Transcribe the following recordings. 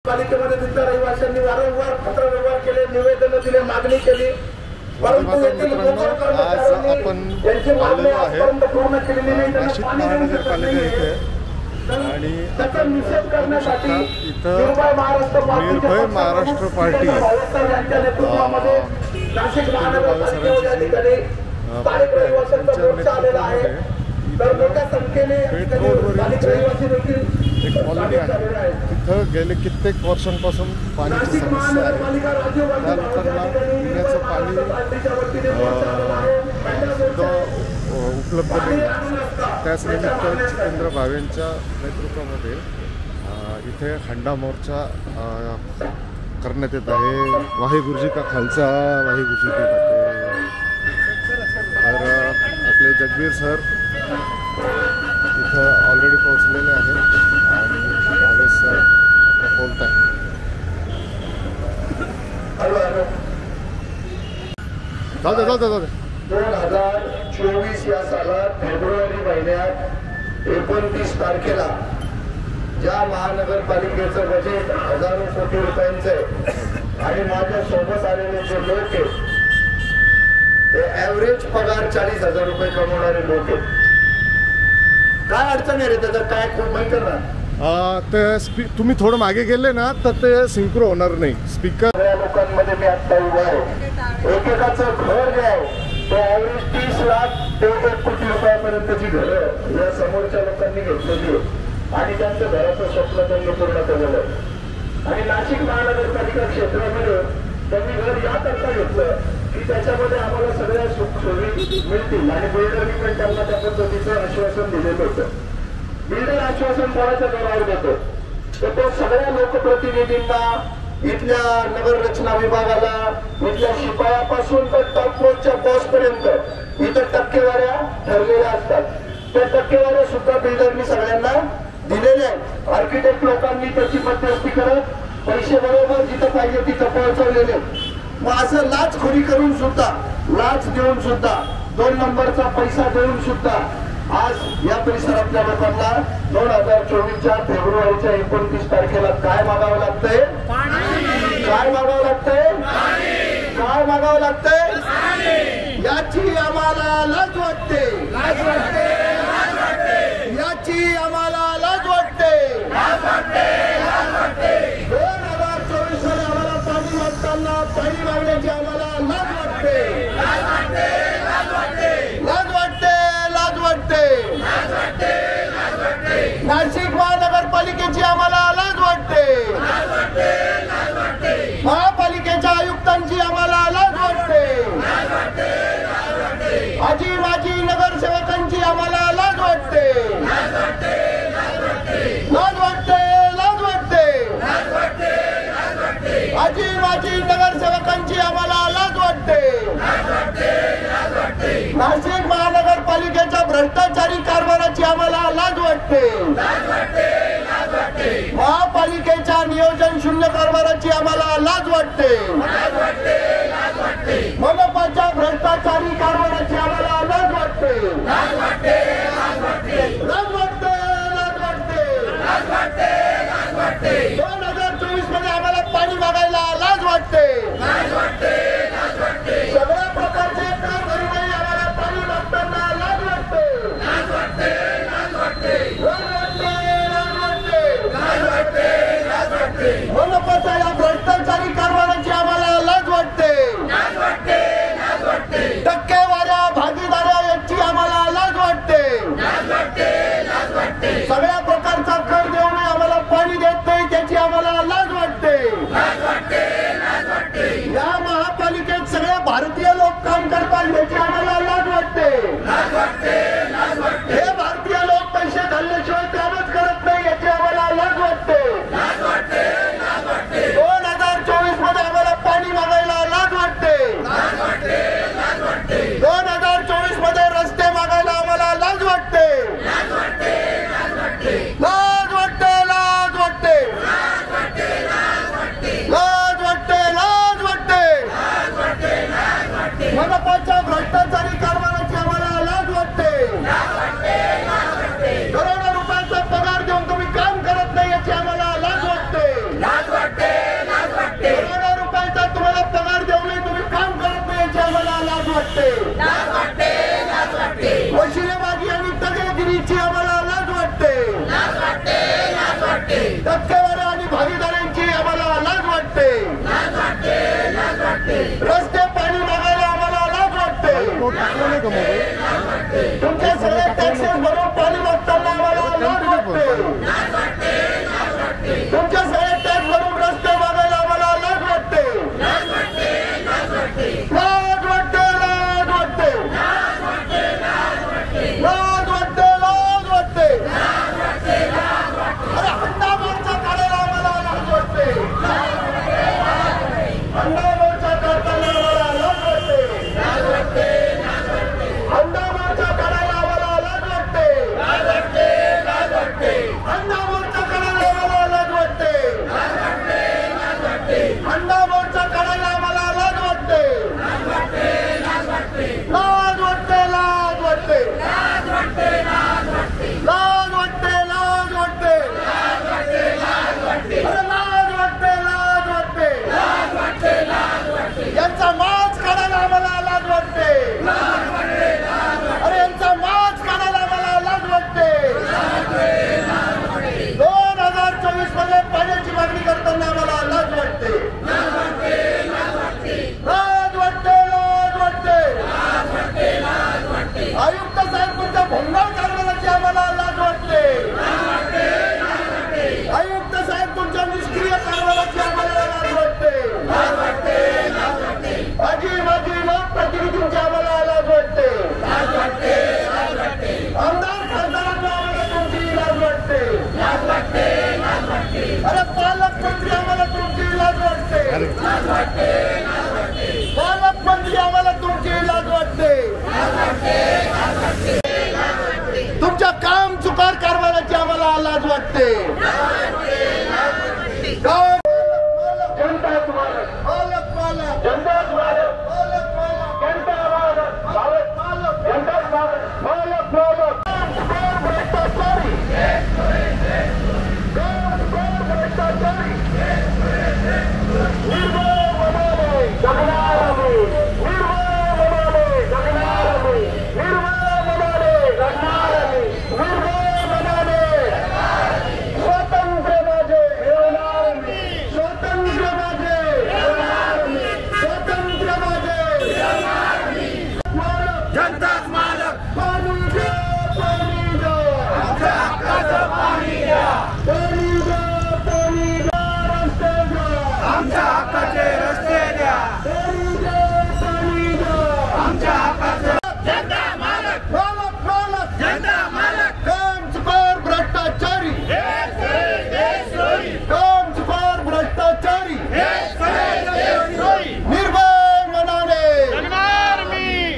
पालिकेमध्ये तिथल्या रहिवाशांनी वारंवार पत्रव्यवहार केले, निवेदन दिले, मागणी केली, परंतु येथील मोजर कर्मचाऱ्यांनी त्यांची मागणी आजपर्यंत पूर्ण केलेली नाही. नाशिक महानगरपालिका इथे आणि त्याचा निषेध करण्यासाठी निर्भय महाराष्ट्र पार्टी यांच्या नेतृत्वामध्ये नाशिक महानगरपालिकेच्या या ठिकाणी स्थानिक रहिवाशांचा मोर्चा आलेला आहे. तर मोठ्या संख्येने स्थानिक रहिवासी देखील एक कॉलनी आहे, तिथं गेले कित्येक वर्षांपासून पाण्याची समस्या आहे. त्या लोकांना पिण्याचं पाणी सुद्धा उपलब्ध नाही. त्याच निमित्त जितेंद्र भावेंच्या नेतृत्वामध्ये इथे हंडा मोर्चा करण्यात येत आहे. वाहेगुरुजी का खालसा, वाहेगुरुजी की फतेह. तर आपले जगबीर सर इथं ऑलरेडी पोहोचलेले आहेत आणि भावेश सर बोलत आहेत. जाऊ दे 2024 या सालात फेब्रुवारी महिन्यात 29 तारखेला ज्या महानगरपालिकेचं बजेट हजारो कोटी रुपयांचं आहे आणि माझ्या सोबत आलेले जे लोक आहेत ते ॲव्हरेज पगार 40,000 रुपये कमवणारे लोक आहेत. काय अडचण आहे रे त्याचा, काय खूप माहिती ना ते तुम्ही थोडं मागे गेले ना तर ते सिंक्रो होणार नाही. स्पीकर या लोकांमध्ये मी आता उभा आहे. एकेकाचं घर जे आहे ते ॲव्हरेज 30 लाख ते 1 कोटी रुपयापर्यंतची घरं या समोरच्या लोकांनी घेतलेली आहे आणि त्यांचं घराचं स्वप्न त्यांनी पूर्ण केलेलं आहे. आणि नाशिक महानगरपालिका क्षेत्रामध्ये त्यांनी घर याकरता घेतलं की त्याच्यामध्ये आम्हाला सगळ्या सुखसोयी मिळतील आणि बिल्डरनी पण त्यांना त्या पद्धतीचं आश्वासन दिलेलं होतं. बिल्डर आश्वासन कोणाच्या जोरावर देतो तर तो सगळ्या लोकप्रतिनिधींना, इथल्या नगर रचना विभागाला, इथल्या शिपायापासून तर टॉप मोस्टच्या बॉस पर्यंत इथं टक्केवाऱ्या ठरलेल्या असतात. त्या टक्केवाऱ्या सुद्धा बिल्डरनी सगळ्यांना दिलेल्या आहेत. आर्किटेक्ट लोकांनी त्याची मध्यस्थी करत पैसे बरोबर जिथं पाहिजे तिथं पोहोचवलेले. मग असं लाचखोरी करून सुद्धा, लाच देऊन सुद्धा, 2 नंबरचा पैसा देऊन सुद्धा आज या परिसरातल्या लोकांना 2024च्या फेब्रुवारीच्या 29 तारखेला काय मागावं लागतंय? काय मागावं लागतंय? काय मागावं लागतंय? याची आम्हाला लाज वाटते. याची आम्हाला लाज वाटते. 2024 साली आम्हाला पाणी मागताना पाणी मागण्याची आम्हाला लाज वाटते. लाज वाटते. नाशिक महानगरपालिकेची आम्हाला लाज वाटते. महापालिकेच्या आयुक्तांची आम्हाला लाज वाटते. आजी माजी नगरसेवकांची आम्हाला लाज वाटते. लाज वाटते. लाज वाटते. आजी माजी नगरसेवकांची आम्हाला लाज वाटते. नाशिक महानगरपालिकेच्या भ्रष्टाचारी कारभाराची आम्हाला लाज वाटते. महापालिकेच्या नियोजन शून्य कारभाराची आम्हाला लाज वाटते. मनपाच्या भ्रष्टाचारी कारभाराची आम्हाला लाज वाटते. लाज वाटते. 2024 मध्ये आम्हाला पाणी मागायला लाज वाटते. सगळ्या प्रकारचे कारभारी आम्हाला पाणी मागताना लाज वाटते. मनपाच्या या भ्रष्टाचारी कारभाराची आम्हाला लाज वाटते. टक्केवाऱ्या भागीदाऱ्या याची आम्हाला लाज वाटते. सगळ्या प्रकारचा कर देऊन आम्हाला पाणी देत नाही त्याची आम्हाला लाज वाटते. या महापालिकेत सगळे भारतीय लोक काम करतात याची आम्हाला लाज वाटते. हे भारतीय लोक पैसे घालल्याशिवाय कामच करत नाही याची आम्हाला लाज वाटते. वाटते वशिलेबाजी आणि तगेगिरीची आम्हाला लाज वाटते टक्केवारी आणि भागीदारांची आम्हाला लाज वाटते रस्ते पाणी मागायला आम्हाला लाज वाटते तुमच्या सगळ्या टॅक्सेस भरून पाणी मागताना आम्हाला लाज वाटते तुमच्या सगळ्या टॅक्स भरून रस्ते मागायला आम्हाला लाज वाटते लाज वाटते लाज वाटते लाज वाटते लाज वाटते अरे हंडा मोर्चा काढायला आम्हाला लाज वाटते हंडा मोर्चा काढताना आम्हाला लाज वाटते हंडा मोर्चा काढायला आम्हाला लाज वाटते हंडा मोर्चा काढायला आम्हाला लाज वाटते हंडा मोर्चा काढायला आम्हाला लाज वाटते लाज वाटते लाज वाटते लाज वाटते लाज वाटते अरे लाज वाटते लाज वाटते यांचा माज काढायला आम्हाला लाज वाटते अरे यांचा माज काढायला आम्हाला लाज वाटते 2024 मध्ये पाण्याची मागणी करताना आम्हाला लाज वाटते लाज वाटते लाज वाटते आयुक्त साहेब तुमच्या भंगार कारभाराची आम्हाला लाज वाटते आयुक्त साहेब तुमच्या निष्क्रिय कारभाराची आम्हाला लाज वाटते आजी माझी लोकप्रतिनिधींची आम्हाला लाज वाटते आमदार खासदारांना आम्हाला तुमची लाज वाटते अरे पालकमंत्री आम्हाला तुमची लाज वाटते पालकमंत्री आम्हाला तुमची लाज वाटते तुमच्या काम चुकार कारभाराची आम्हाला लाज वाटते जनता तुम्हाला पालक पालक जनता तुम्हाला पालक पालक जनता पालक पालक जनता पालक पालक पालक भ्रष्टाचारी भ्रष्टाचारी निर्भय बनाने जगणार आम्ही निर्भय बनाने जगणार आम्ही निर्भय बनाने जगणार आम्ही निर्भय बनाने स्वतंत्र माझे मिळवणार मी स्वतंत्र माझे मिळवणार मी स्वतंत्र माझे मिळवणार मी जनताच मालक पाणी द्या आमच्या हक्काचं पाणी द्या पाणी द्या रस्ते द्या आमच्या हक्काचे रस्ते द्या पाणी द्या आमच्या हक्काचे जनता मालक मालक मालक जनता मालक काम चुकार भ्रष्टाचारी काम चुकार भ्रष्टाचारी निर्भय मनाने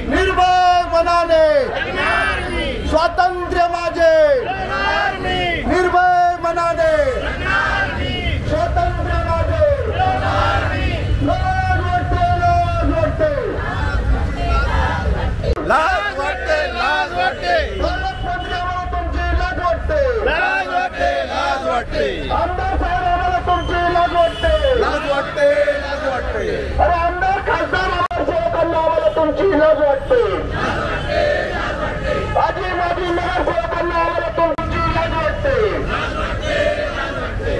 निर्भय मनाने स्वातंत्र्य माझे निर्भय मनाने स्वातंत्र्य माझे लाज वाटते लाज वाटते पालकमंत्री आम्हाला तुमची लाज वाटते आमदार साहेब आम्हाला तुमची लाज वाटते अरे आमदार खासदार नगरसेवकांना आम्हाला तुमची लाज वाटते आजी माजी नगरसेवकांना आम्हाला तुमची लाज वाटते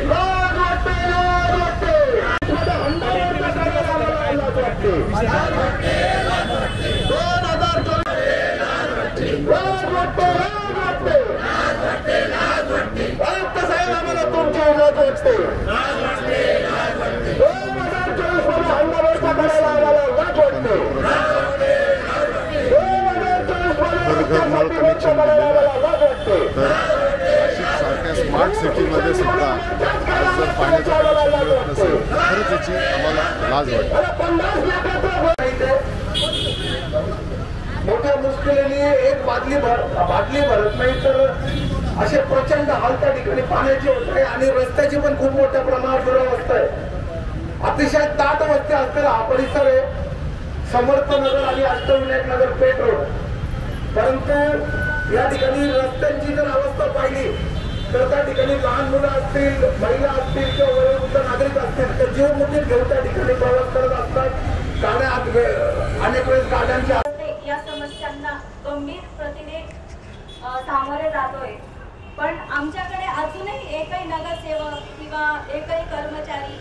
लाज वाटते लाज वाटते हंडावरच्या कार्याला आम्हाला लाज वाटते 2024 लाज वाटते आयुक्त साहेब आम्हाला तुमची लाज वाटते 2024 मध्ये हंडावरच्या कार्याला आम्हाला लाज वाटते 2024 मध्ये सारख्या स्मार्ट सिटीमध्ये सुद्धा जर पाण्याचं कनेक्शन मिळत नसेल खरंच याची आम्हाला लाज वाटते मोठ्या मुश्किलीने एक बादली भरत नाही तर असे प्रचंड हाल त्या ठिकाणी पाण्याची होत आहे आणि रस्त्याची पण खूप मोठ्या प्रमाणात दुरावस्था आहे अतिशय दाट वस्ती असलेला हा परिसर आहे समर्थ नगर आणि अष्टविनायक नगर पेठ रोड परंतु या ठिकाणी रस्त्यांची जर अवस्था पाहिली तर त्या ठिकाणी लहान मुलं असतील महिला असतील किंवा वयोवृद्ध नागरिक असतील तर जीव मुठीत घेऊन त्या ठिकाणी प्रवास करत असतात गाड्या अनेक वेळेस गाड्यांची सामोरे जातोय, पण आमच्याकडे अजूनही एकही नगरसेवक किंवा एकही कर्मचारी,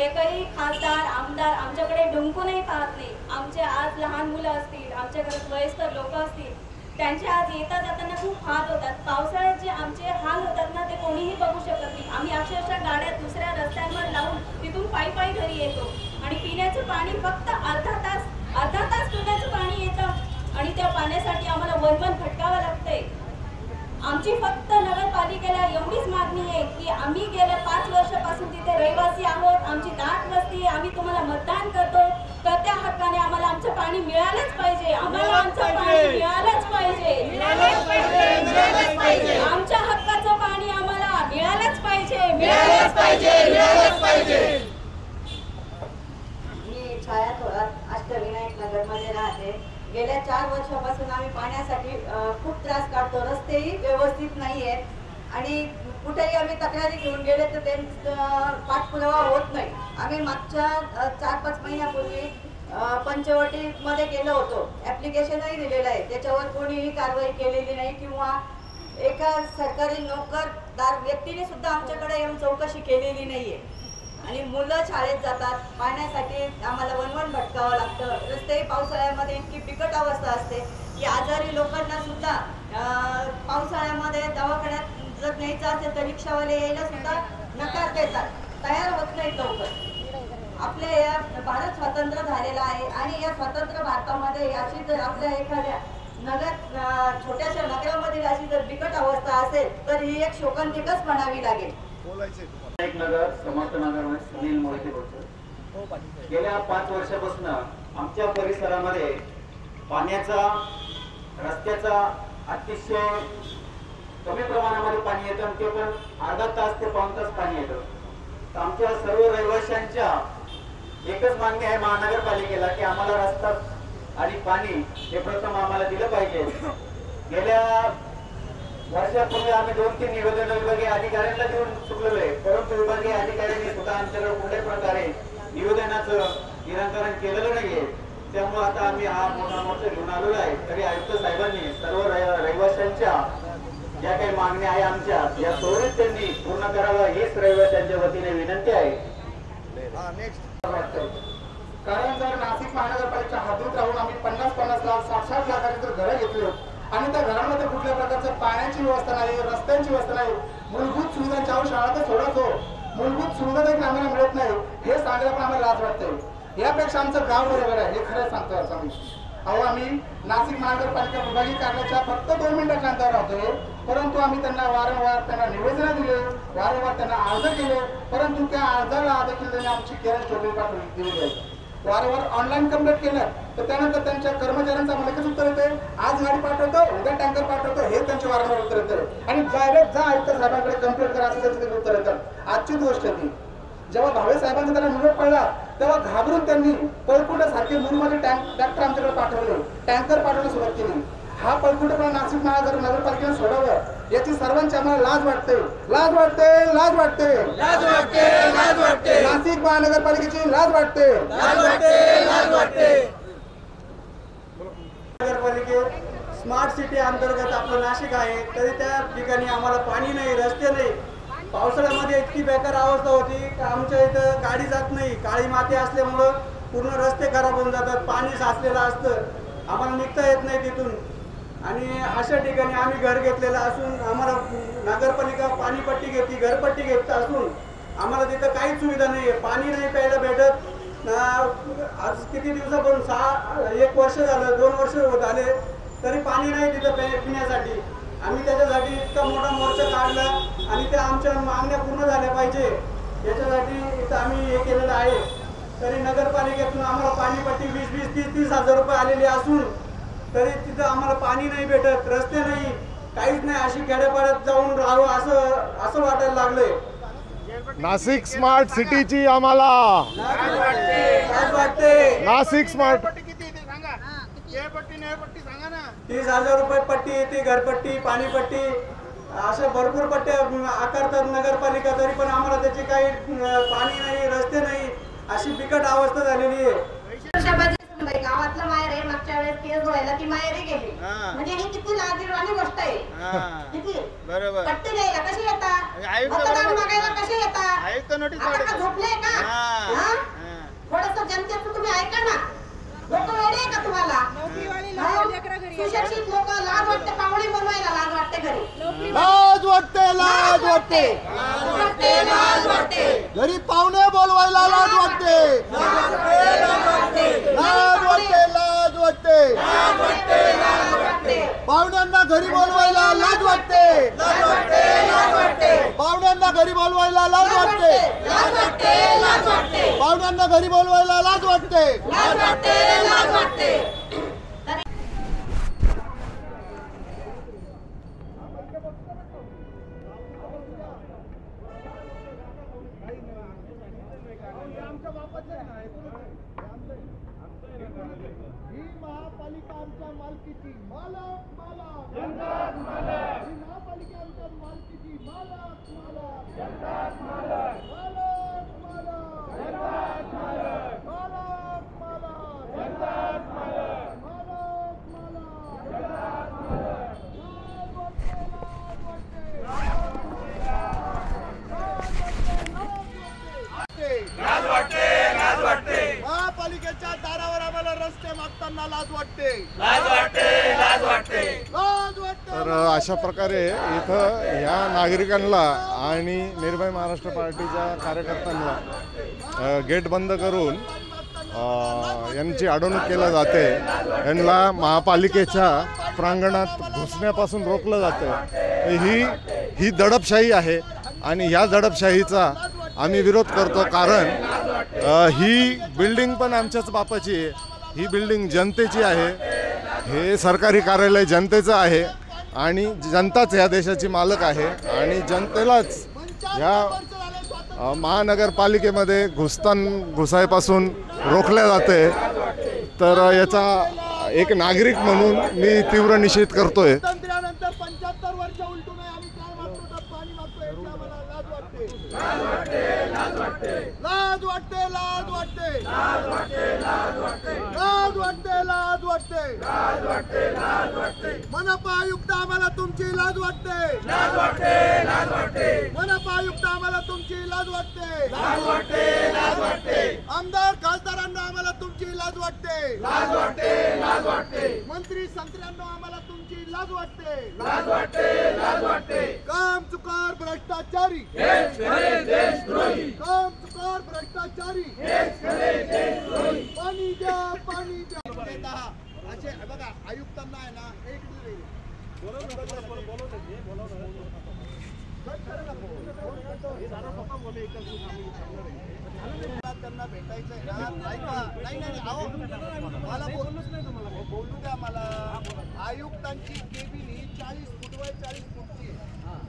एकही खासदार आमदार आमच्याकडे डुंकूनही पाहत नाही. आमचे आज लहान मुलं असतील, आमच्या घरात वयस्कर लोक असतील, त्यांचे आज येता जाताना खूप हाल होतात. पावसाळ्यात जे आमचे हाल होतात ना, ते कोणीही बघू शकत नाही. आम्ही अक्षरशः गाड्या दुसऱ्या रस्त्यांवर लावून तिथून पायी पायी घरी येतो आणि पिण्याचं पाणी फक्त अर्धा तास पिण्याचं पाणी येतं आणि त्या पाण्यासाठी आम्हाला वनवन भटकावं लागतंय. आमची फक्त नगरपालिकेला एवढीच मागणी आहे की आम्ही गेल्या 5 वर्षापासून तिथे रहिवासी आहोत, आमची दाट वस्ती आहे, आम्ही तुम्हाला मतदान करतो, तर त्या हक्काने आम्हाला आमचं पाणी मिळालंच पाहिजे. आम्हाला आमचं पाणी मिळालंच पाहिजे. आमच्या हक्काचं पाणी आम्हाला मिळालंच पाहिजे. मी छाया थोरात अष्टविनायक नगरमध्ये राहते. गेल्या 4 वर्षापासून आम्ही पाण्यासाठी खूप त्रास काढतो. रस्तेही व्यवस्थित नाही आहेत आणि कुठेही आम्ही तक्रारी घेऊन गेले तर त्यांचा पाठपुरावा होत नाही. आम्ही मागच्या 4-5 महिन्यापूर्वी पंचवटीमध्ये गेलो होतो, ॲप्लिकेशनही दिलेलं आहे, त्याच्यावर कोणीही कारवाई केलेली नाही किंवा एका सरकारी नोकरदार व्यक्तीने सुद्धा आमच्याकडे येऊन चौकशी केलेली नाही आहे. आणि मुलं शाळेत जातात, पाण्यासाठी आम्हाला वनवन भटकावं लागतं. रस्ते पावसाळ्यामध्ये इतकी बिकट अवस्था असते की आजारी लोकांना सुद्धा पावसाळ्यामध्ये दवाखान्यात जर न्यायचं असेल तर रिक्षावाले यायला सुद्धा नकार देतात, तयार होत नाहीत लवकर. आपल्या या भारत स्वतंत्र झालेला आहे आणि या स्वतंत्र भारतामध्ये अशी जर आपल्या एखाद्या छोट्याशा नगरामधील अशी जर बिकट अवस्था असेल तर ही एक शोकांतिकाच म्हणावी लागेल. एक नगर समर्थ नगर सुनील मोहिते बोलतो. गेल्या 5 वर्षापासून आमच्या परिसरामध्ये पाण्याचा, रस्त्याचा अतिशय कमी प्रमाणामध्ये पाणी येतं आणि ते पण अर्धा तास ते पाऊण तास पाणी येतं. तर आमच्या सर्व रहिवाशांच्या एकच मागणी आहे महानगरपालिकेला की आम्हाला रस्ता आणि पाणी हे प्रथम आम्हाला दिलं पाहिजे. गेल्या वर्षापूर्वी आम्ही 2-3 निवेदन विभागीय अधिकाऱ्यांना देऊन चुकलेलो आहे, परंतु विभागीय अधिकाऱ्यांनी सुद्धा आमच्याकडे कुठल्याही प्रकारे निवेदनाचं निराकरण केलेलं नाहीये. त्यामुळे आता आम्ही हा मोर्चा घेऊन आलेलो आहे. तरी आयुक्त साहेबांनी सर्व रहिवाशांच्या ज्या काही मागण्या आहे आमच्या या त्वरित त्यांनी पूर्ण कराव्या हीच रहिवाशांच्या वतीने विनंती आहे. कारण जर नाशिक महानगरपालिकेच्या हद्दीत राहून आम्ही 50-50 लाख 60-60 लाखाची जर घरं घेतली आणि त्या घरामध्ये कुठल्या प्रकारचं पाण्याची व्यवस्था नाही, रस्त्यांची व्यवस्था नाही, मूलभूत सुविधांची शाळा तर सोडत हो, मूलभूत सुविधा देखील आम्हाला मिळत नाही, हे सांगायला पण आम्हाला लाज वाटते. यापेक्षा आमचं गाव बरोबर आहे हे खरं सांगतो आम्ही. अहो आम्ही नाशिक महानगरपालिका विभागीय कार्यालयाच्या फक्त 2 मिनिटाच्या अंतरावर राहतो, परंतु आम्ही त्यांना वारंवार त्यांना निवेदन दिले, वारंवार त्यांना अर्ज केले, परंतु त्या अर्जाला देखील त्यांनी आमची केअर स्टोरी दिलेली आहे. वारंवार ऑनलाईन कंप्लेंट केलं तर त्यानंतर त्यांच्या कर्मचाऱ्यांचा मला कसं उत्तर येते, आज गाडी पाठवतो, उद्या टँकर पाठवतो, हे त्यांचे वारंवार उत्तर येतं आणि डायरेक्ट जा आयुक्त साहेबांकडे कंप्लेंट करा असं त्यांचं उत्तर येतं. आजचीच गोष्ट ती जेव्हा भावे साहेबांचा त्याला निरोप पडला तेव्हा घाबरून त्यांनी पळकुटासारखे मुरुमध्ये ट्रॅक्टर आमच्याकडे पाठवले, टँकर पाठवण्यास सुरुवात केली. हा पळकुटपणा नाशिक नगरपालिकेने सोडवलं याची सर्वांची आम्हाला लाज वाटते, लाज वाटते, लाज वाटते, लाज वाटते, लाज वाटते. नाशिक महानगरपालिकेची लाज वाटते, लाज वाटते, लाज वाटते. नगरपालिकेत स्मार्ट सिटी अंतर्गत आपलं नाशिक आहे, तरी त्या ठिकाणी आम्हाला पाणी नाही, रस्ते नाही. पावसाळ्यामध्ये इतकी बेकार अवस्था होती की आमच्या इथं गाडी जात नाही, काळी माती असल्यामुळं पूर्ण रस्ते खराब होऊन जातात, पाणी साचलेलं असतं, आम्हाला निघता येत नाही तिथून. आणि अशा ठिकाणी आम्ही घर घेतलेलं असून आम्हाला नगरपालिका पाणीपट्टी घेतली, घरपट्टी घेत असून आम्हाला तिथं काहीच सुविधा नाही आहे, पाणी नाही प्यायला भेटत. आज किती दिवसापासून 1 वर्ष झालं, 2 वर्ष झाले तरी पाणी नाही तिथं पिण्यासाठी. आम्ही त्याच्यासाठी इतका मोठा मोर्चा काढला आणि त्या आमच्या मागण्या पूर्ण झाल्या पाहिजे याच्यासाठी इथं आम्ही हे केलेलं आहे. तरी नगरपालिकेतून आम्हाला पाणीपट्टी 20-20, 30-30 हजार रुपये आलेले असून तरी तिथं आम्हाला पाणी नाही भेटत, रस्ते नाही, काहीच नाही. अशी खेड्यापाड्यात जाऊन राहावं असं वाटायला लागलंय. नाशिक स्मार्ट सिटीची आम्हाला लाज वाटते. नाशिक स्मार्ट 30,000 रुपये पट्टी येते, घरपट्टी, पाणीपट्टी, अशा भरपूर पट्ट्या आकारतात नगरपालिका, तरी पण आम्हाला त्याची काही पाणी नाही, रस्ते नाही, अशी बिकट अवस्था झालेली आहे. गावातलं माहेर आहे. मागच्या वेळेस केस व्हायला ती माहेरी गेली. म्हणजे ही किती लाजिरवाणी गोष्ट आहे. किती बरोबर. पट्टी द्यायला कशी येतात, मतदान मागायला कशी येतात, आयुक्त नोटीस आता का झोपले का? थोडस जनतेचं तुम्ही ऐका ना. लोक वेडे आहे का तुम्हाला? सुशिक्षित लोक लाज वाटते, पावळी बनवायला लाज वाटते घरी. लाज वाटते, लाज वाटते, लाज वाटते. घरी पाहुणे बोलवायला लाज वाटते, लाज वाटते, लाज वाटते, पाहुण्यांना घरी बोलवायला लाज वाटते, पाहुण्यांना घरी बोलवायला लाज वाटते, पाहुण्यांना घरी बोलवायला लाज वाटते. ही महापालिका आमच्या मालकीची, मालक मालक, ही महापालिका आमच्या मालकीची, मालक मालक, मालक मालक, मालक मालक, महापालिकेच्या दारावर आम्हाला रस्ते मागताना लाज वाटते, लाज वाटते, लाज वाटते, लाज वाटते. तर अशा प्रकारे इथं ह्या नागरिकांना आणि निर्भय महाराष्ट्र पार्टीच्या कार्यकर्त्यांना गेट बंद करून यांची अडवणूक केली जाते. यांना महापालिकेच्या प्रांगणात घुसण्यापासून रोखलं जातं. ही दडपशाही आहे आणि ह्या दडपशाहीचा आम्ही विरोध करतो. कारण ही बिल्डिंग पण आमच्याच बापाची आहे, ही बिल्डिंग जनतेची आहे, हे सरकारी कार्यालय जनतेचं आहे आणि जनताच ह्या देशाची मालक आहे आणि जनतेलाच ह्या महानगरपालिकेमध्ये घुसायपासून रोखल्या जाते. तर याचा एक नागरिक म्हणून मी तीव्र निषेध करतोय. स्वातंत्र्यानंतर 75 वर्ष उलटून आम्ही काय मागतो तर पाणी मागतो, याची आम्हाला लाज वाटते, लाज वाटते, लाज वाटते, लाज वाटते, लाज वाटते, लाज वाटते, लाज वाटते, लाज वाटते, लाज वाटते, लाज वाटते. मनपा आयुक्त आम्हाला तुमची लाज वाटते, लाज वाटते, लाज वाटते. मनपा आयुक्त आम्हाला तुमची लाज वाटते, लाज वाटते, लाज वाटते. आमदार खासदारांना आम्हाला तुमची लाज वाटते, लाज वाटते, लाज वाटते. मंत्री संत्र्यांना आम्हाला तुमची लाज वाटते, लाज वाटते, लाज वाटते. काम चुकार भ्रष्टाचारी, काम चुकार भ्रष्टाचारी, पाणी द्या, पाणी द्या. असे बघा आयुक्तांना आहे ना, एक त्यांना भेटायचंय ना. नाही नाही अहो मला बोलू द्या. मला आयुक्तांची केबिन ही 40 फूट बाय 40 फूटची आहे.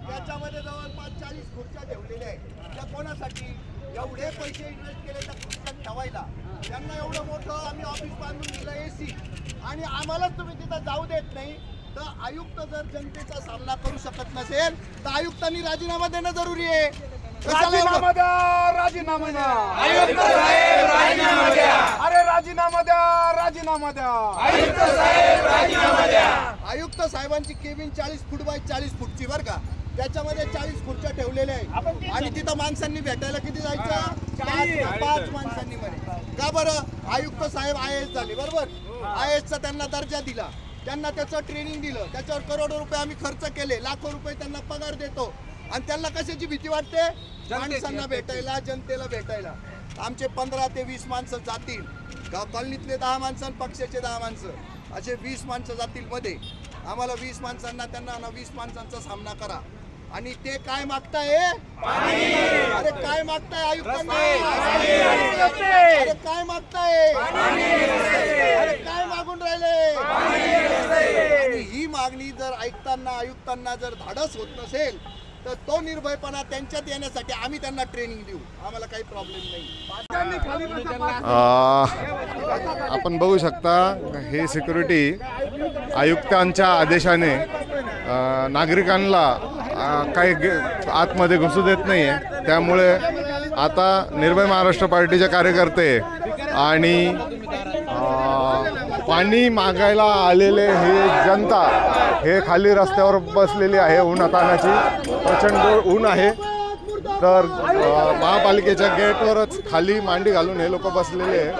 त्याच्यामध्ये जवळपास 40 खुर्च्या ठेवलेल्या आहेत. त्या कोणासाठी? एवढे पैसे इन्व्हेस्ट केले त्या खुर्च्या ठेवायला. त्यांना एवढं मोठं आम्ही ऑफिस बांधून दिलं AC आणि आम्हालाच तुम्ही तिथं जाऊ देत नाही. तर आयुक्त जर जनतेचा सामना करू शकत नसेल तर आयुक्तांनी राजीनामा देणं जरुरी आहे. राजीनामा द्या, राजीनामा द्या, आयुक्त साहेब राजीनामा द्या. अरे राजीनामा द्या, राजीनामा द्या, आयुक्त साहेब राजीनामा द्या. आयुक्त साहेबांची केबिन 40 फूट बाय 40 फूटची बरं का. त्याच्यामध्ये 40 खुर्च्या ठेवलेल्या आहेत आणि तिथं माणसांनी भेटायला किती जायचं? 5 माणसांनी म्हणे. का बरं? आयुक्त साहेब IAS झाले बरोबर. IASचा त्यांना दर्जा दिला, त्यांना त्याचं ट्रेनिंग दिलं, त्याच्यावर करोडो रुपये आम्ही खर्च केले, लाखो रुपये त्यांना पगार देतो आणि त्यांना कशाची भीती वाटते? माणसांना भेटायला, जनतेला भेटायला. आमचे 15 ते 20 माणसं जातील, कॉलनीतले 10 माणसं आणि पक्षाचे 10 माणसं, असे 20 माणसं जातील मध्ये. आम्हाला 20 माणसांना, त्यांना 20 माणसांचा सामना करा. आणि ते काय मागताय? अरे काय मागताय आयुक्तांना? अरे काय मागताय? अरे काय मागून राहिले? आणि ही मागणी जर ऐकताना आयुक्तांना जर धाडस होत नसेल तर तो निर्भयपणा त्यांच्यात येण्यासाठी आम्ही त्यांना ट्रेनिंग देऊ. आम्हाला काही प्रॉब्लेम नाही. आपण बघू शकता हे सिक्युरिटी आयुक्तांच्या आदेशाने नागरिकांना काही आतमध्ये घुसू देत नाही आहे. त्यामुळे आता निर्भय महाराष्ट्र पार्टीचे कार्यकर्ते आणि पाणी मागायला आलेले हे जनता हे खाली रस्त्यावर बसलेली आहे. उन्हातानाची प्रचंड ऊन आहे. तर महापालिकेच्या गेटवरच खाली मांडी घालून हे लोक बसलेले आहे.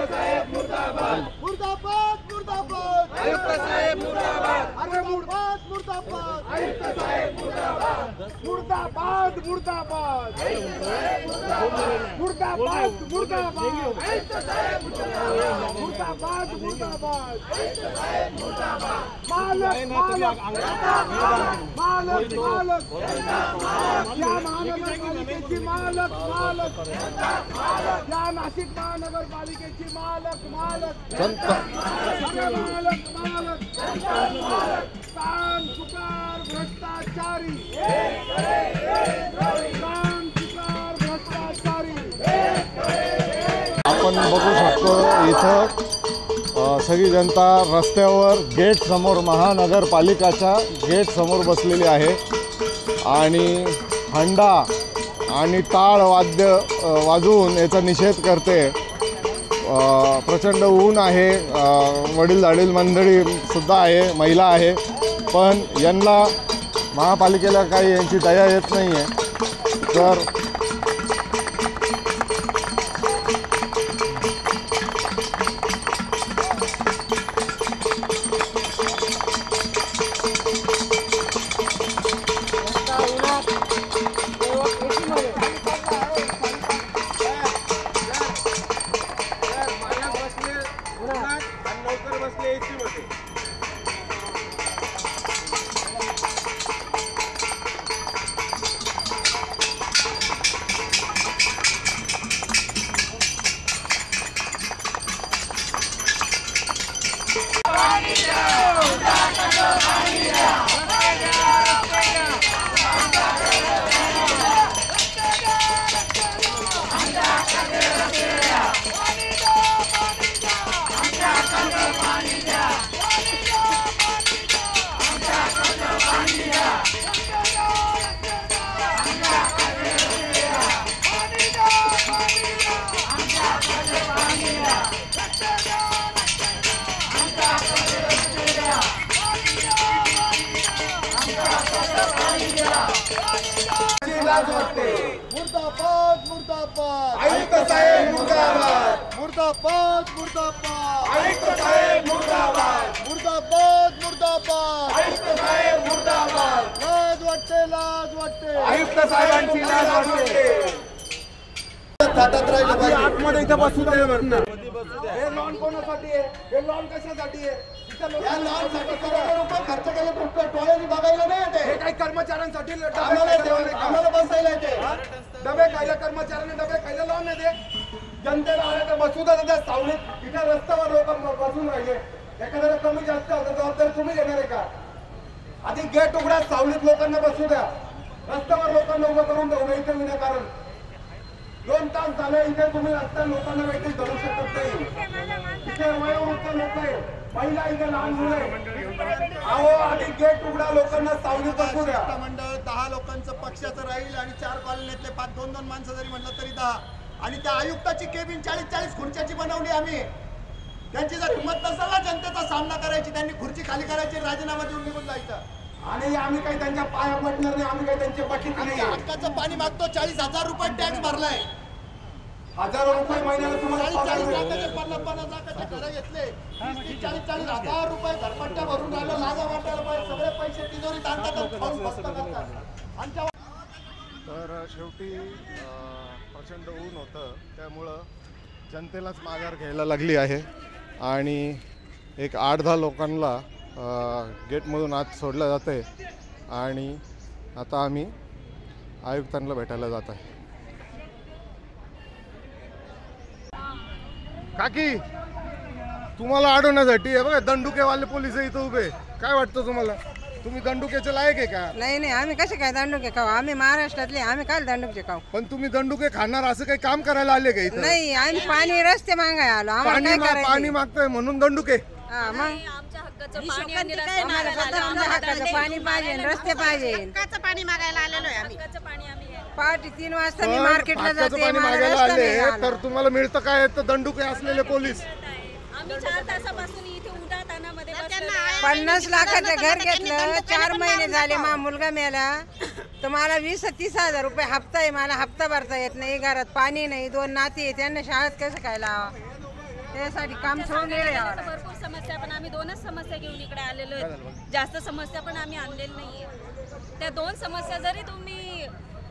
नाशिक महानगरपालिकेची मालक जनता भ्रष्टाचारी आपण बघू शकतो इथं सगळी जनता रस्त्यावर गेट समोर महानगरपालिकाच्या गेट समोर बसलेली आहे आणि हंडा आणि टाळ वाद्य वाजवून याचा निषेध करते. प्रचंड ऊन आहे. वडीलधारील मंडळीसुद्धा आहे, महिला आहे, पण यांना महापालिकेला काही यांची दया येत नाही आहे. तर मुर्दाबाद मुर्दाबाद आयुक्त साहेब मुर्दाबाद. मुर्दाबाद मुर्दाबाद आयुक्त साहेब मुर्दाबाद. मुर्दाबाद मुर्दाबाद आयुक्त साहेब मुर्दाबाद. लाज वाटते लाज वाटते आयुक्त साहेबांची लाज वाटते. ताटात राहिलं पाहिजे. आतमध्ये इथं बसू दे म्हणणार. हे लॉन कोणासाठी आहे? हे लॉन कशासाठी आहे? या लॉनसाठी करोडो रुपये खर्च केले फक्त टोळ्यांनी बघायला नाही हे येते. काही कर्मचाऱ्यांसाठी आम्हाला बसायला येते. डबे खायला कर्मचाऱ्यांनी डबे खायला लावून येते. जनतेला आले तर बसू द्या त्या सावलीत. इथे रस्त्यावर लोक बसून राहिले. एखाद्याला कमी जास्त होतं जबाबदारी तुम्ही घेणार आहे का? आधी गेट उघडा, सावलीत लोकांना बसू द्या. रस्त्यावर लोकांना उभं करून ठेवलं इथे विनाकारण. 2 तास झाले इथे तुम्ही रस्त्या लोकांना वेगळी धरू शकत नाही. इथे वयोवृद्ध लोक आहे, महिला इथे लहान मुलं आहे. अहो आधी गेट उघडा, लोकांना सावलीत बसू द्या. मंडळ 10 लोकांचं पक्षाचं राहील आणि 4 कॉलनीतले 2-2 माणसं जरी म्हटलं तरी 10. आणि त्या आयुक्ताची केबिन 40-40 खुर्च्याची बनवली आम्ही. त्यांची जर हिंमत नसेल ना जनतेचा सामना करायची, त्यांनी खुर्ची खाली करायची, राजीनामा देऊन निघून जायचं. आणि आम्ही काही त्यांच्या पाया पडणार नाही. आम्ही काही त्यांचे पाठीत नाही. हक्काचं पाणी मागतो. 40,000 रुपये टॅक्स भरलाय. हजारो रुपये महिन्याला तुम्हाला 40 लाखाचे 50 लाखाचे घरं घेतले. 40,000 रुपये घरपट्ट्या भरून राहिलं. लाजा वाटायला पाहिजे. सगळे पैसे तिजोरीत आणतात आणि खाऊन मस्त करतात. आमच्या तर शेवटी प्रचंड ऊन होतं, त्यामुळं जनतेलाच माघार घ्यायला लागली आहे आणि एक 8-10 लोकांना गेटमधून आत सोडलं जातं आहे आणि आता आम्ही आयुक्तांना भेटायला जात आहे. काकी, तुम्हाला अडवण्यासाठी आहे बघा दंडुकेवाले पोलिस इथं उभे. काय वाटतं तुम्हाला? तुम्ही दंडुकेचे लायक आहे का? नाही नाही, आम्ही कसे काय दंडुके खाऊ? आम्ही महाराष्ट्रातले, आम्ही काय दंडुके खाऊ? पण तुम्ही दंडुके खाणार असं काही काम करायला आले का इथं? नाही, आम्ही पाणी रस्ते मागाय आलो. आम्हाला काय करायचं? पाणी मागतोय म्हणून दंडुके? हा, मग आमच्या हक्काचं पाणी आणि आम्हाला स्वतः आमच्या हक्काचं पाणी पाहिजे, रस्ते पाहिजे. पाणी मागायला आलेलो आहे आम्ही. हक्काचं पाणी आम्ही पहाटे 3 वाजता मी मार्केटला हक्काचं जाते, पाणी मला मागायला रस्ता नाही आले आला. तर तुम्हाला मिळतं काय? तर दंडुके असलेले पोलीस. आम्ही 4 तासापासून इथे उदातानामध्ये 50 लाखाचं घर घेतलं, 4 महिने झाले. मा मुलगा मेला तर मला 20-30 हजार रुपये हप्ता आहे. मला हप्ता भरता येत नाही. घरात पाणी नाही. 2 नाती आहे, त्यांना शाळेत कसं काय लावा, त्यासाठी काम सोडून भरपूर समस्या, पण आम्ही 2च समस्या घेऊन इकडे आलेलो आहेत. जास्त समस्या पण आम्ही आणलेल्या नाहीये. त्या 2 समस्या जरी तुम्ही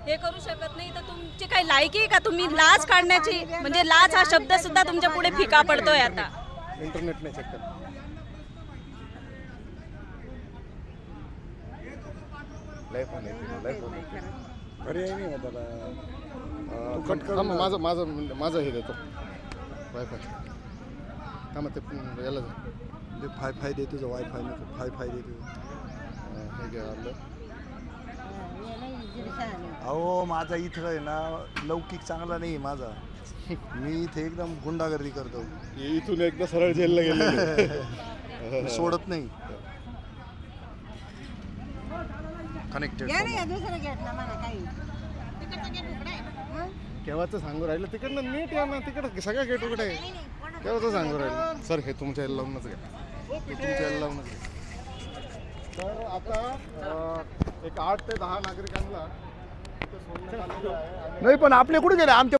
हे करू शकत नाही तर तुमची काही लायकी का? तुम्ही लाच काढण्याची, म्हणजे लाच हा शब्द सुद्धा तुमच्या पुढे फिका पडतोय आता. इंटरनेट नाही चेक कर. पर्याय नाही त्याला. माझं हे देतो वायफाय. का मग ते याला फाय देतो जो वायफाय नको फाय देतो. हे घ्या आलं. अहो माझा इथं आहे ना लौकिक चांगला नाही माझा. मी इथे एकदम गुंडागर्दी करतो. इथून एकदा सरळ जेलला गेले. सोडत नाही. कनेक्टेड केव्हाचं सांगू राहिलं तिकडनं नीट या ना. तिकडं सगळं गेट उघडं आहे. केव्हाचं सांगू राहिलं. सर हे तुमच्या याला लावूनच घ्या. तुमच्या याला लावूनच घ्या. तर आता एक 8 ते 10 नागरिकांना नाही पण आपले कुठे गेले आमच्या.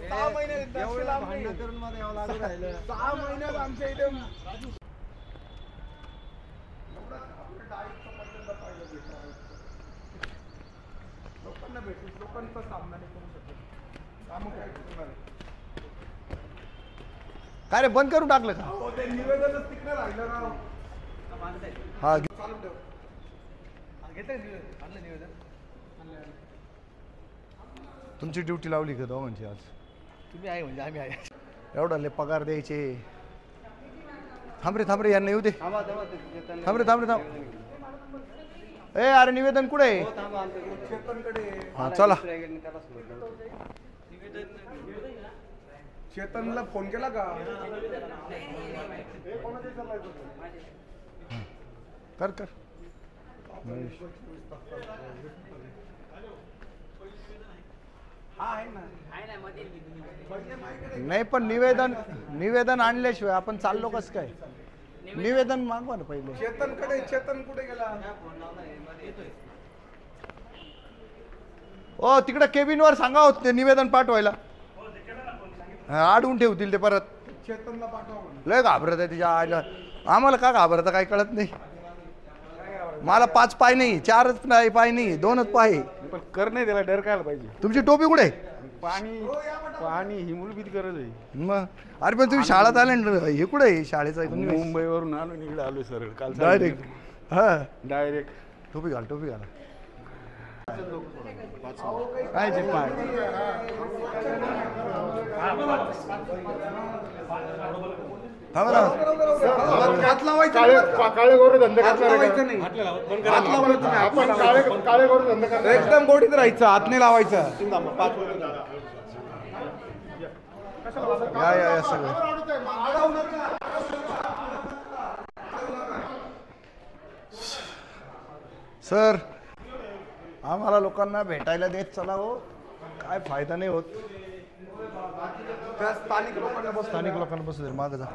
6 महिने 6 महिन्यात आमच्या इथे लोकांना भेटून लोकांचा सामना नाही करू शकत. काम काय करणार काय रे बंद करून टाकलं का? ते निवेदनच तिकडे राहिलं राव. हा चालू ठेव. तुमची ड्युटी लावली का दोघांची आज? तुम्ही आहे म्हणजे आम्ही आहे. एवढा लय पगार द्यायचे. थांब रे यांना येऊ दे. थांब रे. ए अरे निवेदन कुठे आहे? हा चला. चेतनला फोन केला का? कर नाही पण निवेदन आणल्याशिवाय आपण चाललो कस काय? निवेदन मागवा ना पहिले. चेतन कुठे गेला? ओ तिकडे केबिन वर सांगा होत ते निवेदन पाठवायला. अडवून ठेवतील ते परत. चेतनला पाठवा. लय घाबरत आहे तिच्या आईला. आम्हाला का घाबरत काही कळत नाही. मला 5 पाय नाही, 4च पाय नाही, 2च पाय. पण कर नाही त्याला डर काय पाहिजे. तुमची टोपी कुठे? पाणी ही मूलभूत गरज आहे. मग अरे पण तुम्ही शाळेत आले ना. हे कुठे आहे शाळेचं? मुंबईवरून आलो इकडे आलो सरळ काल डायरेक्ट. हा डायरेक्ट टोपी घाल. काय जे पाय काळे गोरे धंदे एकदम गोडीत राहायचं. हात नाही लावायचा. या सगळं. सर आम्हाला लोकांना भेटायला देत चला हो. काय फायदा नाही होत. स्थानिक लोकांना बसू दे. मागं जा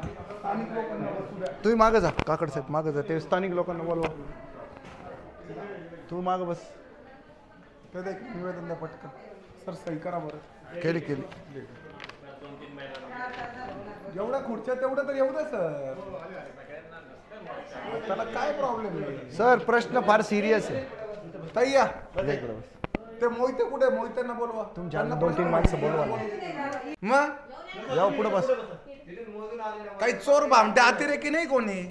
तुम्ही. मागं जा काकड साहेब मागं जा. ते स्थानिक लोकांना बोलवा. तू मागं बस. निवेदन द्या पटकन. सर सही करा बरं. केली. जेवढ्या खुर्च्या तेवढं तर येऊ द्या सर. त्याला काय प्रॉब्लेम आहे? सर प्रश्न फार सिरियस आहे. ताई या. ते मोहिते कुठे? मोहित्यांना बोलवा. तुमच्या 2-3 माणसं बोलवा. मग जाऊ पुढे बस. काही चोर भामटे अतिरेकी नाही कोणी.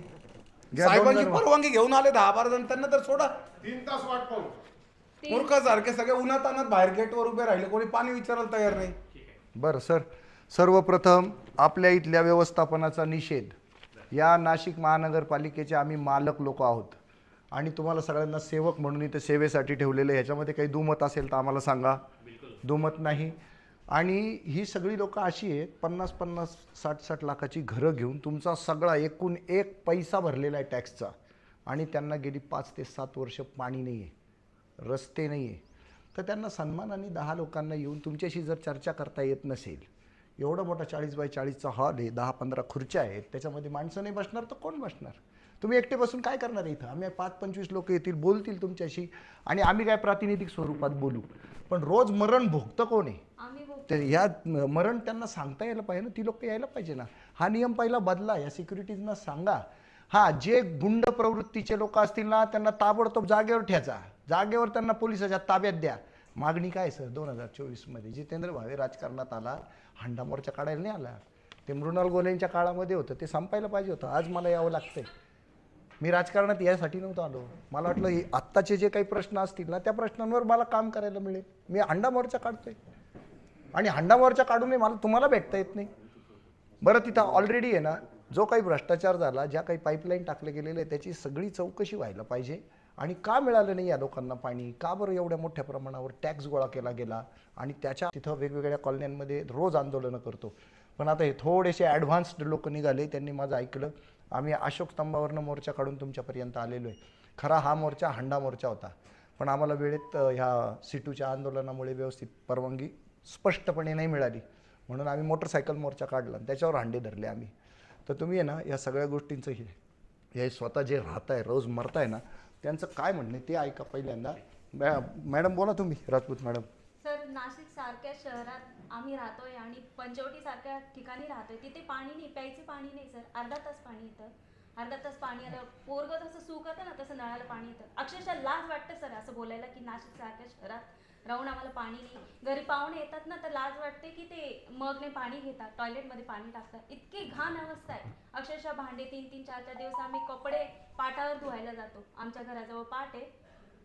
साहेबांची परवानगी घेऊन आले 10-12 जण. त्यांना तर सोडा. 3 तास वाट पाहू. मूर्खासारखे सगळे उन्हातानात बाहेर गेटवर उभे राहिले. कोणी पाणी विचारायला तयार नाही. बरं सर. सर्वप्रथम आपल्या इथल्या व्यवस्थापनाचा निषेध. या नाशिक महानगरपालिकेचे आम्ही मालक लोक आहोत आणि तुम्हाला सगळ्यांना सेवक म्हणून इथे सेवेसाठी ठेवलेले. ह्याच्यामध्ये काही दुमत असेल तर आम्हाला सांगा. दुमत नाही. आणि ही सगळी लोकं अशी आहेत 50-50, 60-60 लाखाची घरं घेऊन तुमचा सगळा एकूण 1 पैसा भरलेला आहे टॅक्सचा. आणि त्यांना गेली 5 ते 7 वर्ष पाणी नाही आहे, रस्ते नाही आहे. तर त्यांना सन्मानाने 10 लोकांना येऊन तुमच्याशी जर चर्चा करता येत नसेल एवढा मोठा 40 बाय 40चा हॉल आहे, 10-15 खुर्च्या आहेत, त्याच्यामध्ये माणसं नाही बसणार तर कोण बसणार? तुम्ही एकटे बसून काय करणार आहे इथं? आम्ही 5-25 लोक येतील, बोलतील तुमच्याशी आणि आम्ही काय प्रातिनिधिक स्वरूपात बोलू, पण रोज मरण भोगतं कोण आहे? ते ह्या मरण त्यांना सांगता यायला पाहिजे ना, ती लोक यायला पाहिजे ना. हा नियम पहिला बदला, या सिक्युरिटीजना सांगा. हा, जे गुंड प्रवृत्तीचे लोक असतील ना त्यांना ताबडतोब जागेवर ठेचा, जागेवर त्यांना पोलिसाच्या ताब्यात द्या. मागणी काय सर? 2024 जितेंद्र भावे राजकारणात आला, हंडा मोर्चा काढायला नाही आला. ते मृणाल गोलेंच्या काळामध्ये होतं, ते संपायला पाहिजे होतं. आज मला यावं लागतंय. मी राजकारणात यासाठी नव्हतं आलो. मला वाटलं आत्ताचे जे काही प्रश्न असतील ना त्या प्रश्नांवर मला काम करायला मिळेल. मी हंडा मोर्चा काढतोय आणि हंडा मोर्चा काढूनही मला तुम्हाला भेटता येत नाही. बरं, तिथं ऑलरेडी आहे ना जो काही भ्रष्टाचार झाला, ज्या काही पाईपलाईन टाकले गेलेले आहे त्याची सगळी चौकशी व्हायला पाहिजे. आणि का मिळालं नाही या लोकांना पाणी? का बरं एवढ्या मोठ्या प्रमाणावर टॅक्स गोळा केला गेला? आणि त्याच्या तिथं वेगवेगळ्या कॉलन्यांमध्ये रोज आंदोलनं करतो. पण आता हे थोडेसे ॲडव्हान्स्ड लोक निघाले, त्यांनी माझं ऐकलं. आम्ही अशोक स्तंभावरनं मोर्चा काढून तुमच्यापर्यंत आलेलो आहे. खरा हा मोर्चा हंडा मोर्चा होता, पण आम्हाला वेळेत ह्या सिटूच्या आंदोलनामुळे व्यवस्थित परवानगी स्पष्टपणे नाही मिळाली, म्हणून आम्ही मोटरसायकल मोर्चा काढला आणि त्याच्यावर हांडे धरले आम्ही. तर तुम्ही आहे ना या सगळ्या गोष्टींचं हे स्वतः जे राहत आहे, रोज मरताय ना, त्यांचं काय म्हणणं ते ऐका पहिल्यांदा. मॅडम बोला तुम्ही, राजपूत मॅडम. सर, नाशिक सारख्या शहरात आम्ही राहतोय आणि पंचवटी सारख्या ठिकाणी राहतोय, तिथे पाणी नाही, प्यायचं पाणी नाही सर. अर्धा तास पाणी येतं, अर्धा तास पाणी आलं. पोरगं जसं सुख होतं ना तसं नळाला पाणी येतं. अक्षरशः लाज वाटतं सर असं बोलायला की नाशिक सारख्या शहरात राहून आम्हाला पाणी नाही. घरी पाहुणे येतात ना तर लाज वाटते की ते मगने पाणी घेतात, टॉयलेटमध्ये पाणी टाकतात. इतकी घाण अवस्था आहे. अक्षरशः भांडे 3-3, 4-4 दिवस आम्ही कपडे पाटावर धुवायला जातो. आमच्या घराजवळ पाट आहे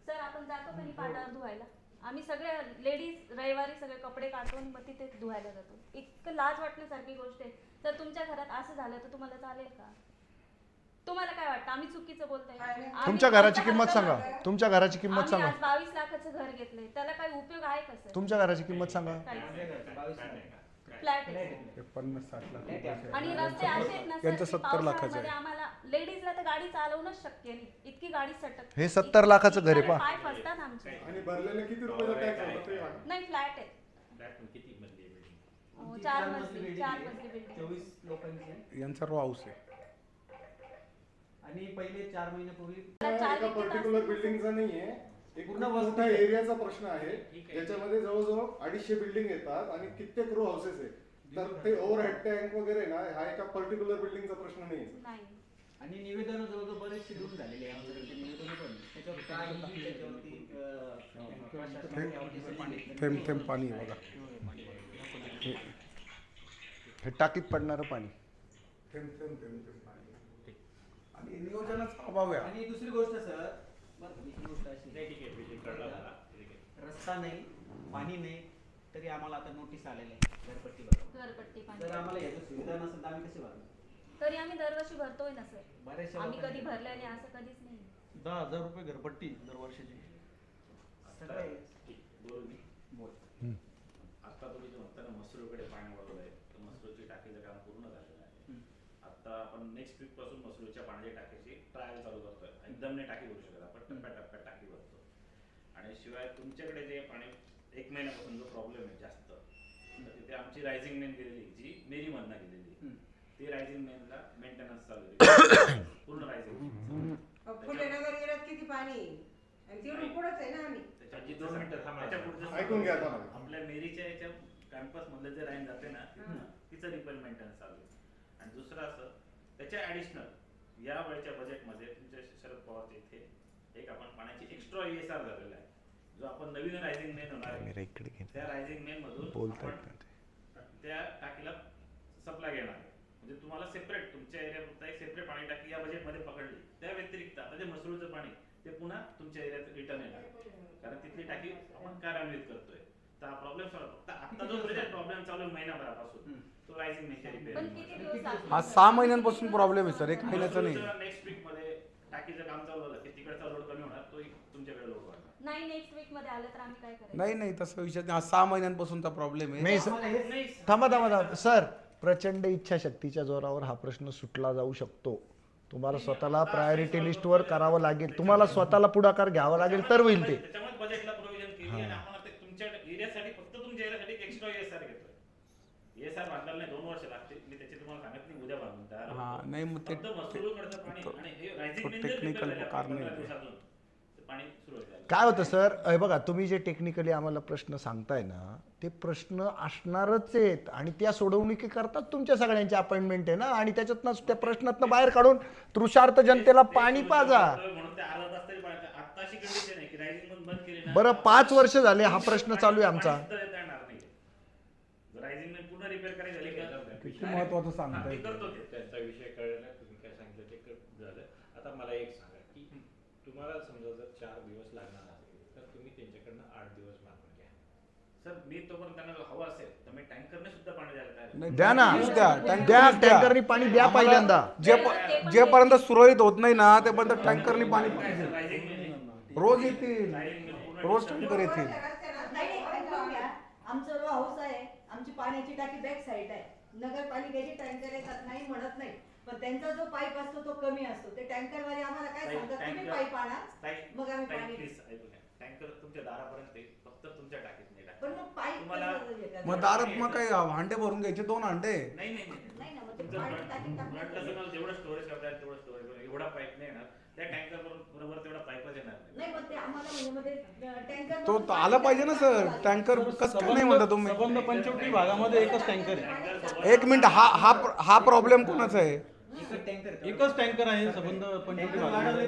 सर, आपण जातो कधी पाटावर धुवायला. आम्ही सगळे लेडीज रविवारी सगळे कपडे काढून मग तिथे धुवायला जातो. इतकं लाज वाटण्यासारखी गोष्ट आहे. तर तुमच्या घरात असं झालं तर तुम्हाला चालेल का? तुम्हाला काय वाटतं? आम्ही चुकीचं बोलतोय? तुमच्या घराची किंमत सांगा, तुमच्या घराची किंमत सांगा. 22 लाखाचं घर घेतलंय, त्याला काही उपयोग आहे का सर? तुमच्या घराची किंमत सांगा. फ्लॅट आहे 50-60 लाख आणि रस्ते असे आहेत ना यांचं सर, 70 लाखाचं आहे. आम्हाला लेडीजला तर गाडी चालवणंच शक्य नाही, इतकी गाडी सटक. हे 70 लाखाचं घर आहे पहा. पाय फसतात आमचे. आणि भरलेले किती रुपयाचा टॅक्स होता? नाही, फ्लॅट आहे. किती मजली बिल्डिंग? 4 मजली 4 मजली बिल्डिंग. 24 लोकांची यांचा रो हाऊस आहे. आणि पहिले 4 महिन्यापूर्वी एका पर्टिक्युलर बिल्डिंगचा नाहीये, एक पूर्ण मोठा एरियाचा प्रश्न आहे. ज्याच्यामध्ये जवळजवळ 250 बिल्डिंग येतात आणि कित्येक रो हाऊसेस आहेत. तर ते ओव्हरहेड टँक वगैरे ना, हा एका पर्टिक्युलर बिल्डिंगचा प्रश्न नाही. आणि निवेदन जवळजवळ बरेच शेड्यूल झालेले आहे आमच्याकडे. निवेदन पण त्याच्यावर थेंब थेंब पाणी आहे बघा, हे टाकीत पडणारं पाणी. थेंब थेंब थेंब थेंब पाणी. आणि नियोजनाचा अभाव आहे. आणि दुसरी गोष्ट सर, दुसरी गोष्ट अशी, रस्ता नाही, पाणी नाही, तरी आम्हाला आता नोटीस आलेल्या आहे घरपट्टी पाणी. जर आम्हाला याची सुविधा नसेल तर आम्ही कशी भरणार? तरी आम्ही दरवर्षी भरतोय ना सर. बरेचशा आम्ही कधी भरलं नाही असं कधीच नाही. 10,000 रुपये घरपट्टी दरवर्षीची. आता तुम्ही जे म्हणता ना मसरूळकडे पाणी वळवलंय, तर मसरूळची टाकीचं काम पूर्ण झालेलं आहे. आता आपण नेक्स्ट वीक पासून मसरूळच्या पाण्याच्या टाकीची ट्रायल चालू करतोय. एकदम नाही टाकी भरू शकत आपण, टप्प्याटप्प्यात टाकी भरतो. आणि शिवाय तुमच्याकडे जे पाणी 1 महिन्यापासून जो प्रॉब्लेम आहे जास्त, तर तिथे आमची रायझिंग मेन गेलेली जी मेरी मधनं गेलेली, ती रायझिंग मेनला मेंटेनन्स चालू आहे पूर्ण रायझिंग. फुलेनगर एरियात किती पाणी आणि तिकडून पुढंच आहे ना आम्ही. ऐकून घ्या आता. आपल्या मेरीच्या याच्या कॅम्पस मधलं जे लाईन जाते ना तिचं रिपेअर मेंटेनन्स चालू आहे. आणि दुसरं असं त्याच्या ऍडिशनल या वेळच्या बजेटमध्ये तुमच्या शरद पवारच्या इथे एक आपण पाण्याची एक्स्ट्रा ESR झालेला आहे, जो आपण नवीन रायझिंग मेन होणार आहे त्या रायझिंग मेन मधून त्या टाकीला सप्लाय घेणार आहे. म्हणजे तुम्हाला सेपरेट तुमच्या एरियापुरता एक सेपरेट पाणी टाकी या बजेटमध्ये पकडली. त्या व्यतिरिक्त आता जे मसरूळचं पाणी ते पुन्हा तुमच्या एरियात रिटर्न येणार, कारण तिथली टाकी आपण कार्यान्वित करतोय. तर हा प्रॉब्लेम सॉल्व्ह. फक्त आता जो प्रेझेंट प्रॉब्लेम चालू आहे महिनाभरापासून, तो रायझिंग मेनच्या रिपेअर. हा 6 महिन्यांपासून प्रॉब्लेम आहे सर, 1 महिन्याचा नाही. नेक्स्ट वीक मध्ये टाकीचं काम चालू झालं की तिकडचा लोड कमी होणार, तो तुमच्याकडे लोड वाढणार. नाही, नेक्स्ट वीक मध्ये आलं तर आम्ही काय करायचं? नाही नाही तसं विषय नाही. हा 6 महिन्यांपासूनचा प्रॉब्लेम आहे. नाही सर, थांबा सर, प्रचंड इच्छाशक्तीच्या जोरावर हा प्रश्न सुटला जाऊ शकतो. तुम्हाला स्वतःला प्रायोरिटी लिस्टवर करावं लागेल, तुम्हाला स्वतःला पुढाकार घ्यावा लागेल तर होईल ते. त्याच्यामुळे बजेटला प्रोव्हिजन केली आणि आपण आता तुमच्या एरियासाठी फक्त तुमच्या एरियासाठी एक्स्ट्रा ESR घेतोय. ESR बांधायला नाही 2 वर्ष लागतील. मी त्याची तुम्हाला सांगत नाही उद्या बांधून तयार. हा नाही मग ते टेक्निकल कारण पाणी सुरू होईल. काय होतं सर, हे बघा तुम्ही जे टेक्निकली आम्हाला प्रश्न सांगताय ना ते प्रश्न असणारच आहेत आणि त्या सोडवणुकीकरताच तुमच्या सगळ्यांची अपॉइंटमेंट आहे ना, आणि त्याच्यातनं त्या प्रश्नातनं बाहेर काढून तृषार्थ जनतेला पाणी पाजा. बरं 5 वर्ष झाले हा प्रश्न चालू आहे आमचा. किती महत्वाचं सांगताय. त्यांचा विषय कळला, तुम्ही काय सांगितलं ते झालं. आता मला एक सांगा की तुम्हाला समजा जर 4 दिवस लागणार असेल तर तुम्ही त्यांच्याकडनं 8 दिवस मागून घ्या. सर मी तोपर्यंत त्यांना हवं असेल तर मी टँकरने सुद्धा पाणी द्यायला तयार. द्या ना, द्या टँकरनी पाणी द्या पहिल्यांदा. जेपर्यंत सुरळीत होत नाही ना तेपर्यंत टँकरनी पाणी पाहिजे. रोज येतील, रोज टँकर येतील. आमचं रो हाऊस आहे, आमची पाण्याची टाकी बॅक साईड आहे. नगरपालिकेची टँकर येतात नाही म्हणत नाही, पण त्यांचा जो पाईप असतो तो कमी असतो. ते टँकरवाले आम्हाला काय सांगतात, तुम्ही पाईप आणा मग आम्ही पाणी. टँकर तुमच्या दारापर्यंत फक्त तुमच्या टाकीत नाही टाकत. पण मग पाईप मग दारात मग काय हांडे भरून घ्यायचे 2 हांडे. नाही ना, मग ते पाणी टाकीत टाकलं जेवढं स्टोरेज करता येईल तेवढं स्टोरेज करून एवढा पाईप नाही येणार त्या टँकर बरोबर, तेवढा पाईपच येणार नाही. मग ते आम्हाला म्हणजे टँकर तो आला पाहिजे ना सर. टँकर कसं काय नाही म्हणता तुम्ही. सबंध पंचवटी भागामध्ये एकच टँकर आहे. 1 मिनिट, हा प्रॉब्लेम कोणाचा आहे. एकच टँकर आहे सबंध पंचवटी भागामध्ये.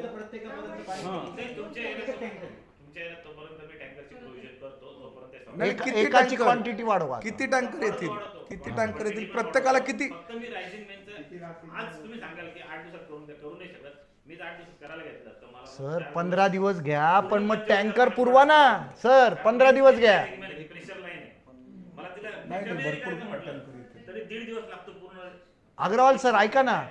एकाची क्वांटिटी वाढवा. किती टँकर येतील, किती टँकर येतील, प्रत्येकाला किती. आज तुम्ही सांगाल की 8 दिवसात करू नाही शकत, मी 8 दिवसात करायला घेतलं तर मला सर 15 दिवस घ्या, पण मग टँकर पुरवा ना सर. 15 दिवस घ्या. प्रेशर लाईन आहे मला तिला भरपूर तरी 1.5 दिवस लागतो पूर्ण. अग्रवाल सर ऐका ना,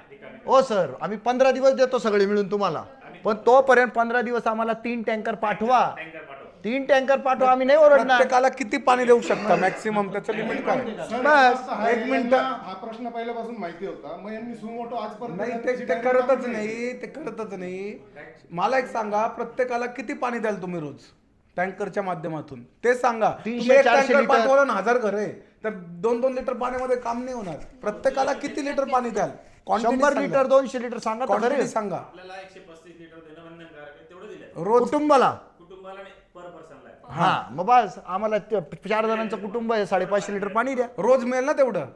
ओ सर आम्ही 15 दिवस देतो सगळे मिळून तुम्हाला, पण तोपर्यंत 15 दिवस आम्हाला 3 टँकर पाठवा. 3 टँकर पाठवा, आम्ही नाही ओरडणार. प्रत्येकाला किती पाणी देऊ शकता मॅक्सिमम, त्याचं लिमिट काय. बस 1 मिनिट. हा प्रश्न पहिल्यापासून माहिती होता, मग यांनी सुमोटो आजपर्यंत नाही ते करतच नाही, ते करतच नाही. मला एक सांगा, प्रत्येकाला किती पाणी द्याल तुम्ही रोज टँकरच्या माध्यमातून ते सांगा. तुम्ही 1 टँकर पाठवलं ना 1000 घर आहे तर 2-2 लिटर पाण्यामध्ये काम नाही होणार. प्रत्येकाला किती लिटर पाणी द्याल. 100 लिटर 200 लिटर सांगा तर खरे सांगा. आपल्याला 135 लिटर देणं बंधनकारक आहे, तेवढं दिलं रोज कुटुंबाला. नाही पर पर्सनला. हा मग बस आम्हाला 4 जणांचं कुटुंब आहे, 550 लिटर पाणी द्या. रोज मिळेल ना तेवढं.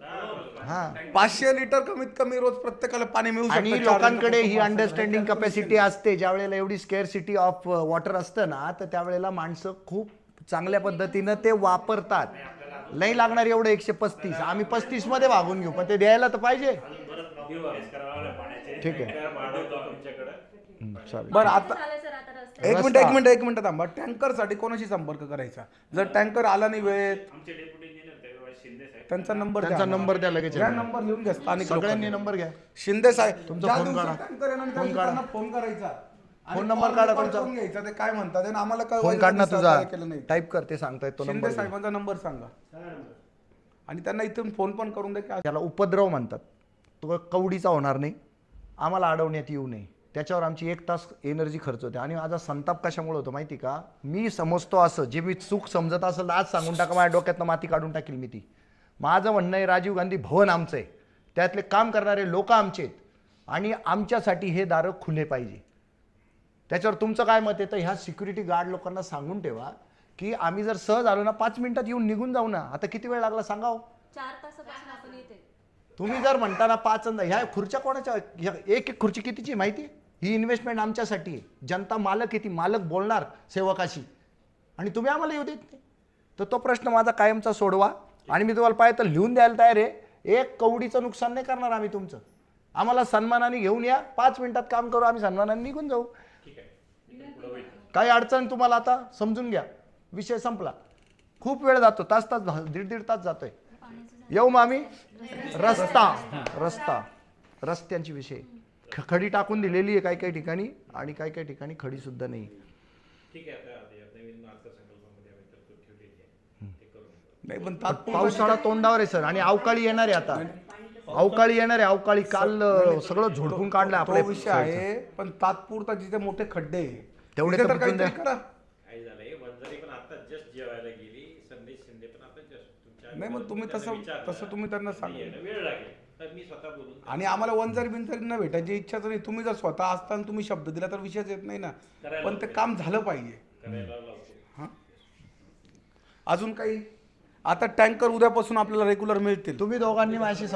हा 500 लिटर कमीत कमी रोज प्रत्येकाला पाणी मिळू शकतं. आणि लोकांकडे ही अंडरस्टँडिंग कॅपॅसिटी असते. ज्या वेळेला एवढी स्केअरसिटी ऑफ वॉटर असतं ना, तर त्यावेळेला माणसं खूप चांगल्या पद्धतीनं ते वापरतात. नाही लागणार एवढं 135, आम्ही 35 मध्ये भागून घेऊ, पण ते द्यायला तर पाहिजे. ठीक आहे चालेल. बरं आता 1 मिनिट थांबा. टँकर साठी कोणाशी संपर्क करायचा जर टँकर आला नाही वेळेत. आमचे डेप्युटी इंजिनियर शिंदे साहेब, त्यांचा नंबर द्या लगेच. नंबर लिहून घ्या. स्थानिक सगळ्यांनी नंबर घ्या. शिंदे साहेब तुमचा फोन काढा. फोन करायचा. फोन नंबर काढा तुमचा. घ्यायचा ते काय म्हणतात आणि आम्हाला काय फोन काढ ना तुझा. टाईप कर, ते सांगतायत तो शिंदे नंबर. साहेबांचा नंबर सांगा आणि त्यांना इथून फोन पण करून द्या की त्याला उपद्रव म्हणतात. तो कवडीचा होणार नाही, आम्हाला अडवण्यात येऊ नये. त्याच्यावर आमची 1 तास एनर्जी खर्च होते. आणि माझा संताप कशामुळे होतो माहिती का, मी समजतो असं जे मी चूक समजत असेल आज सांगून टाका, माझ्या डोक्यातनं माती काढून टाकेल मी ती. माझं म्हणणं आहे राजीव गांधी भवन आमचं आहे, त्यातले काम करणारे लोक आमचे आहेत आणि आमच्यासाठी हे दारं खुले पाहिजे. त्याच्यावर तुमचं काय मत आहे तर ह्या सिक्युरिटी गार्ड लोकांना सांगून ठेवा की आम्ही जर सहज आलो ना 5 मिनिटात येऊन निघून जाऊ ना. आता किती वेळ लागला सांगा. 4 तासापासून आपण येते. तुम्ही जर म्हणता ना 5 ह्या खुर्च्या कोणाच्या, एक खुर्ची कितीची माहिती आहे. ही इन्व्हेस्टमेंट आमच्यासाठी आहे. जनता मालक आहे, ती मालक बोलणार सेवकाशी आणि तुम्ही आम्हाला येऊ देत नाही. तर तो प्रश्न माझा कायमचा सोडवा आणि मी तुम्हाला पाहिजे तर लिहून द्यायला तयार आहे. 1 कवडीचं नुकसान नाही करणार आम्ही तुमचं. आम्हाला सन्मानाने घेऊन या, 5 मिनिटात काम करू, आम्ही सन्मानाने निघून जाऊ. काही अडचण तुम्हाला आता समजून घ्या, विषय संपला. खूप वेळ जातो, तास 1.5 तास जातोय. येऊ मग आम्ही. रस्त्यांची विषय खडी टाकून दिलेली आहे काही ठिकाणी आणि काही ठिकाणी खडी सुद्धा नाही. ठीक आहे. नवीन अर्थसंकल्पामध्ये आम्ही तरतूद ठेवलेली आहे, ते करू. नाही पण पावसाळा तोंडावर आहे सर आणि अवकाळी येणार आहे. आता अवकाळी येणार आहे. अवकाळी काल सगळं झोडपून काढलं आपला विषय आहे. पण तात्पुरता जिथे मोठे खड्डे तेवढे तर काय झालंय, वंजारी पण आता जस्ट जेवायला गेली, संदेश शिंदे पण आता जस्ट तुमच्या नाही मग तुम्ही तसं तुम्ही त्यांना सांगा वेळ लागेल तर मी स्वतः बोलून आणि आम्हाला वंजारी बिंजारी न भेटायची इच्छाच नाही. तुम्ही जर स्वतः असताना तुम्ही शब्द दिला तर विषयच येत नाही ना. पण ते काम झालं पाहिजे. हां अजून काही आता टँकर उद्यापासून आपल्याला रेग्युलर मिळतील. तुम्ही दोघांनी माझी